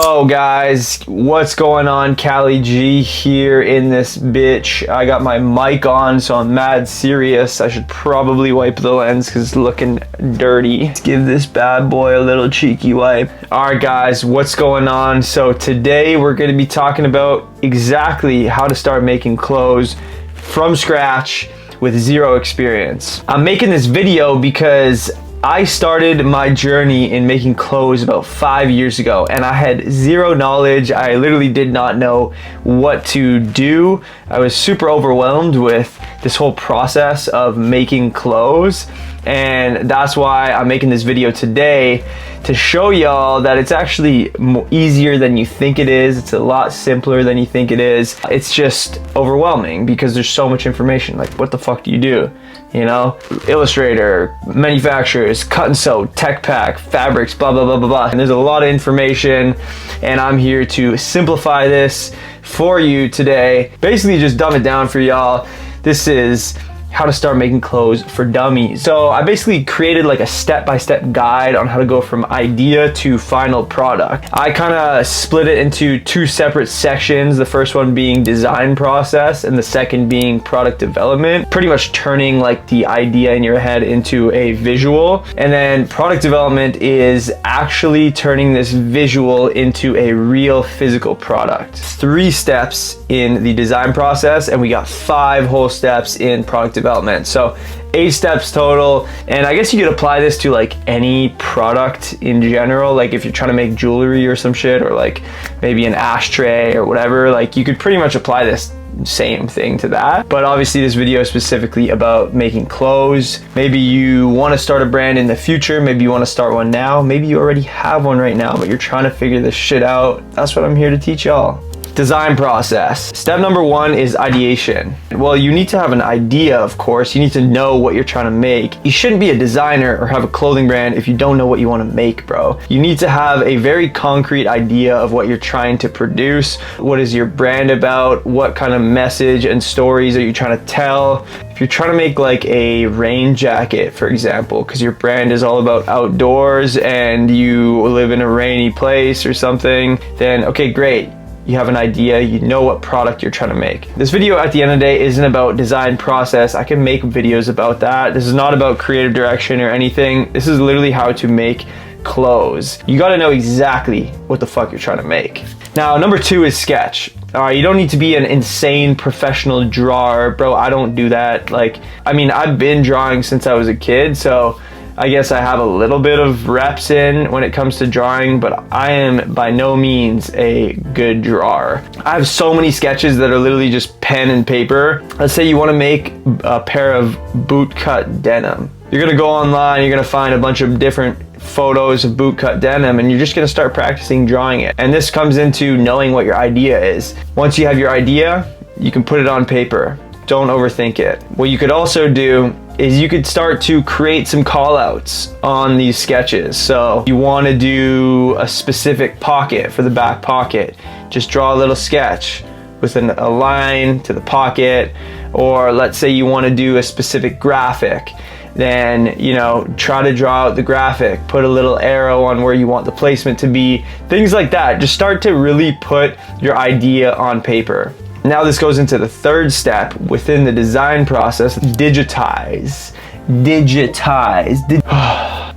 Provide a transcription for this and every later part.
Oh guys, what's going on? Cali G here in this bitch. I got my mic on, so I'm mad serious. I should probably wipe the lens because it's looking dirty. Let's give this bad boy a little cheeky wipe. Alright guys, what's going on? So today we're going to be talking about exactly how to start making clothes from scratch with zero experience. I'm making this video because I started my journey in making clothes about 5 years ago and I had zero knowledge. I literally did not know what to do. I was super overwhelmed with this whole process of making clothes, and that's why I'm making this video today to show y'all that it's actually easier than you think it is. It's a lot simpler than you think it is. It's just overwhelming because there's so much information. Like, what the fuck do you do? You know, Illustrator, manufacturers, cut and sew, tech pack, fabrics, blah, blah, blah, blah, blah. And there's a lot of information, and I'm here to simplify this for you today. Basically just dumb it down for y'all. This is how to start making clothes for dummies. So I basically created like a step-by-step guide on how to go from idea to final product. I kind of split it into two separate sections, the first one being design process and the second being product development, pretty much turning like the idea in your head into a visual. And then product development is actually turning this visual into a real physical product. 3 steps in the design process, and we got 5 whole steps in product development. So 8 steps total, and I guess you could apply this to like any product in general. Like if you're trying to make jewelry or some shit, or like maybe an ashtray or whatever, like you could pretty much apply this same thing to that. But obviously this video is specifically about making clothes. Maybe you want to start a brand in the future, maybe you want to start one now, maybe you already have one right now but you're trying to figure this shit out. That's what I'm here to teach y'all. Design process. Step number 1 is ideation. Well, you need to have an idea, of course. You need to know what you're trying to make. You shouldn't be a designer or have a clothing brand if you don't know what you want to make, bro. You need to have a very concrete idea of what you're trying to produce. What is your brand about? What kind of message and stories are you trying to tell? If you're trying to make like a rain jacket, for example, because your brand is all about outdoors and you live in a rainy place or something, then okay, great. You have an idea, you know what product you're trying to make. This video at the end of the day isn't about design process. I can make videos about that. This is not about creative direction or anything. This is literally how to make clothes. You gotta know exactly what the fuck you're trying to make. Now, number 2 is sketch. You don't need to be an insane professional drawer, bro. I don't do that. Like, I mean, I've been drawing since I was a kid, so I guess I have a little bit of reps in when it comes to drawing, but I am by no means a good drawer. I have so many sketches that are literally just pen and paper. Let's say you want to make a pair of bootcut denim. You're gonna go online, you're gonna find a bunch of different photos of bootcut denim, and you're just gonna start practicing drawing it. And this comes into knowing what your idea is. Once you have your idea, you can put it on paper. Don't overthink it. What you could also do is you could start to create some call outs on these sketches. So you want to do a specific pocket for the back pocket. Just draw a little sketch with a line to the pocket. Or let's say you want to do a specific graphic. Then, you know, try to draw out the graphic, put a little arrow on where you want the placement to be, things like that. Just start to really put your idea on paper. Now this goes into the 3rd step within the design process, digitize.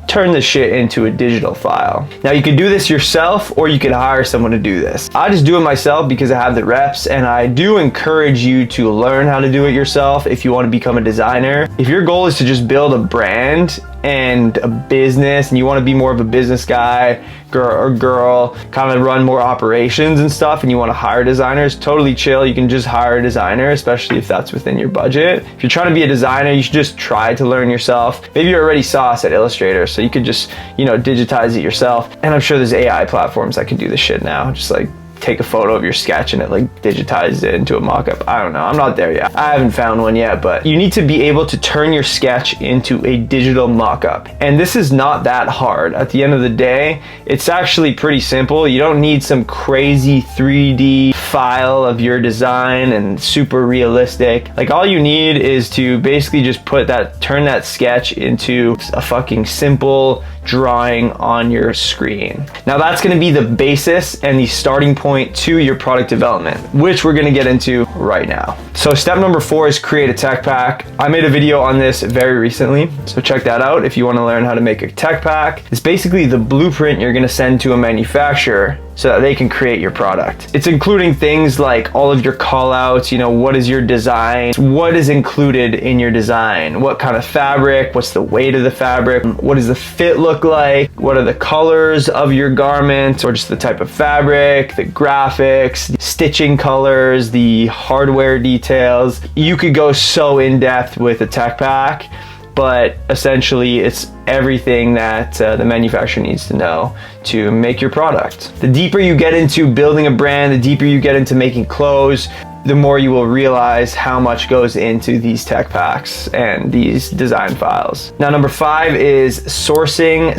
Turn this shit into a digital file. Now you can do this yourself or you can hire someone to do this. I just do it myself because I have the reps, and I do encourage you to learn how to do it yourself if you want to become a designer. If your goal is to just build a brand and a business, and you want to be more of a business guy or girl, kind of run more operations and stuff, and you want to hire designers, totally chill. You can just hire a designer, especially if that's within your budget. If you're trying to be a designer, you should just try to learn yourself. Maybe you already saw us at Illustrator, so you could just, you know, digitize it yourself. And I'm sure there's AI platforms that can do this shit now. Just like take a photo of your sketch and it like digitizes it into a mock-up. I don't know, I'm not there yet. I haven't found one yet, but you need to be able to turn your sketch into a digital mock-up. And this is not that hard. At the end of the day, it's actually pretty simple. You don't need some crazy 3D file of your design and super realistic. Like, all you need is to basically just turn that sketch into a fucking simple drawing on your screen. Now that's going to be the basis and the starting point to your product development, which we're going to get into right now. So step number 4 is create a tech pack. I made a video on this very recently, so check that out if you want to learn how to make a tech pack. It's basically the blueprint you're going to send to a manufacturer so that they can create your product. It's including things like all of your call outs, you know, what is your design, what is included in your design, what kind of fabric, what's the weight of the fabric, what does the fit look like, what are the colors of your garment, or just the type of fabric, the graphics, the stitching colors, the hardware details. You could go so in depth with a tech pack, but essentially it's everything that the manufacturer needs to know to make your product. The deeper you get into building a brand, the deeper you get into making clothes, the more you will realize how much goes into these tech packs and these design files. Now, number 5 is sourcing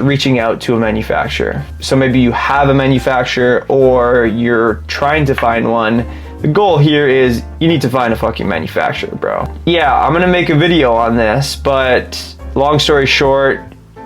/ reaching out to a manufacturer. So maybe you have a manufacturer or you're trying to find one. The goal here is you need to find a fucking manufacturer, bro. Yeah, I'm gonna make a video on this, but long story short,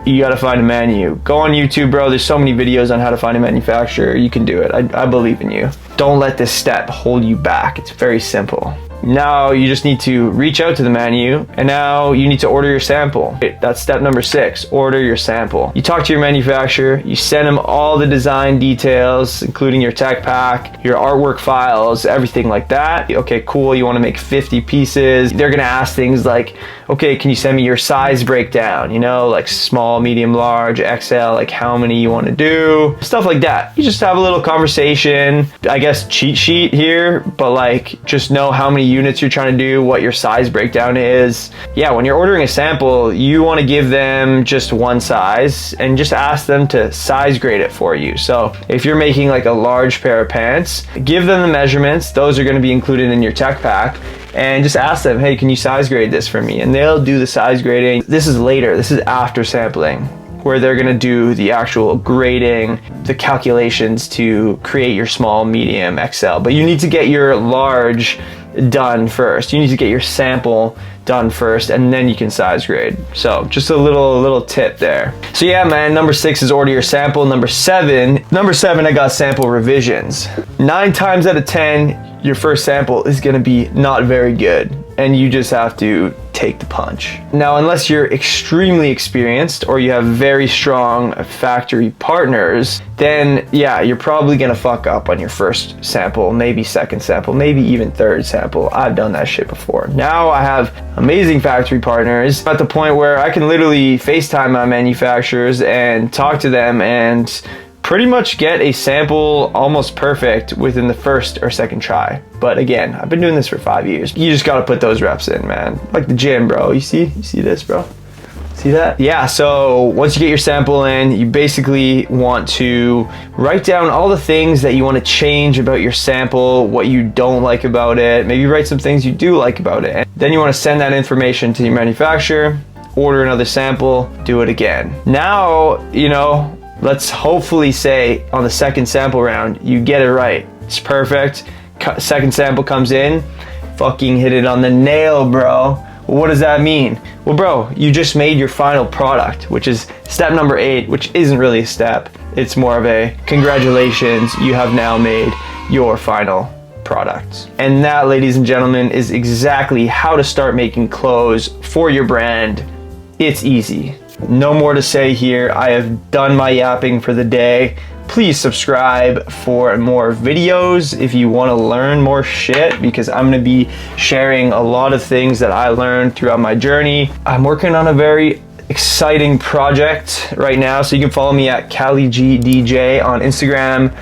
you gotta find a menu. Go on YouTube, bro. There's so many videos on how to find a manufacturer. You can do it. I believe in you. Don't let this step hold you back. It's very simple. Now you just need to reach out to the menu, and now you need to order your sample. That's step number 6, order your sample. You talk to your manufacturer, you send them all the design details, including your tech pack, your artwork files, everything like that. Okay, cool, you wanna make 50 pieces. They're gonna ask things like, okay, can you send me your size breakdown? You know, like small, medium, large, XL, like how many you wanna do, stuff like that. You just have a little conversation, I guess cheat sheet here, but like just know how many units you're trying to do, what your size breakdown is. Yeah, when you're ordering a sample, you want to give them just one size and just ask them to size grade it for you. So if you're making like a large pair of pants, give them the measurements. Those are going to be included in your tech pack, and just ask them, hey, can you size grade this for me? And they'll do the size grading. This is later, this is after sampling, where they're gonna do the actual grading, the calculations to create your small, medium, XL. But you need to get your large done first. You need to get your sample done first, and then you can size grade. So just a little tip there. So yeah, man, number 6 is order your sample. Number 7, I got sample revisions. 9 times out of 10, your first sample is gonna be not very good, and you just have to take the punch. Now, unless you're extremely experienced or you have very strong factory partners, then yeah, you're probably gonna fuck up on your first sample, maybe second sample, maybe even third sample. I've done that shit before. Now I have amazing factory partners at the point where I can literally FaceTime my manufacturers and talk to them and pretty much get a sample almost perfect within the first or second try. But again, I've been doing this for 5 years. You just gotta put those reps in, man. Like the gym, bro. You see this, bro? See that? Yeah, so once you get your sample in, you basically want to write down all the things that you want to change about your sample, what you don't like about it. Maybe write some things you do like about it. And then you want to send that information to your manufacturer, order another sample, do it again. Now, you know, let's hopefully say on the second sample round, you get it right. It's perfect. Second sample comes in, fucking hit it on the nail, bro. Well, what does that mean? Well, bro, you just made your final product, which is step number 8, which isn't really a step. It's more of a congratulations, you have now made your final product. And that, ladies and gentlemen, is exactly how to start making clothes for your brand. It's easy. No more to say here. I have done my yapping for the day. Please subscribe for more videos if you want to learn more shit, because I'm going to be sharing a lot of things that I learned throughout my journey. I'm working on a very exciting project right now, so you can follow me at CaliGDJ on Instagram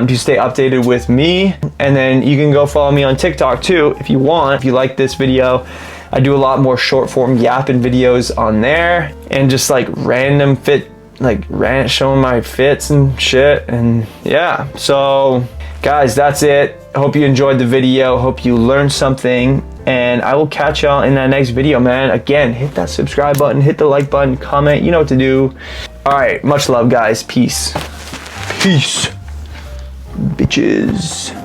to stay updated with me, and then you can go follow me on TikTok too if you want. If you like this video, I do a lot more short form yapping videos on there, and just like random fit, like showing my fits and shit. And yeah, so guys, that's it. Hope you enjoyed the video, hope you learned something, and I will catch y'all in that next video, man. Again, hit that subscribe button, hit the like button, comment, you know what to do. All right, much love, guys. Peace bitches.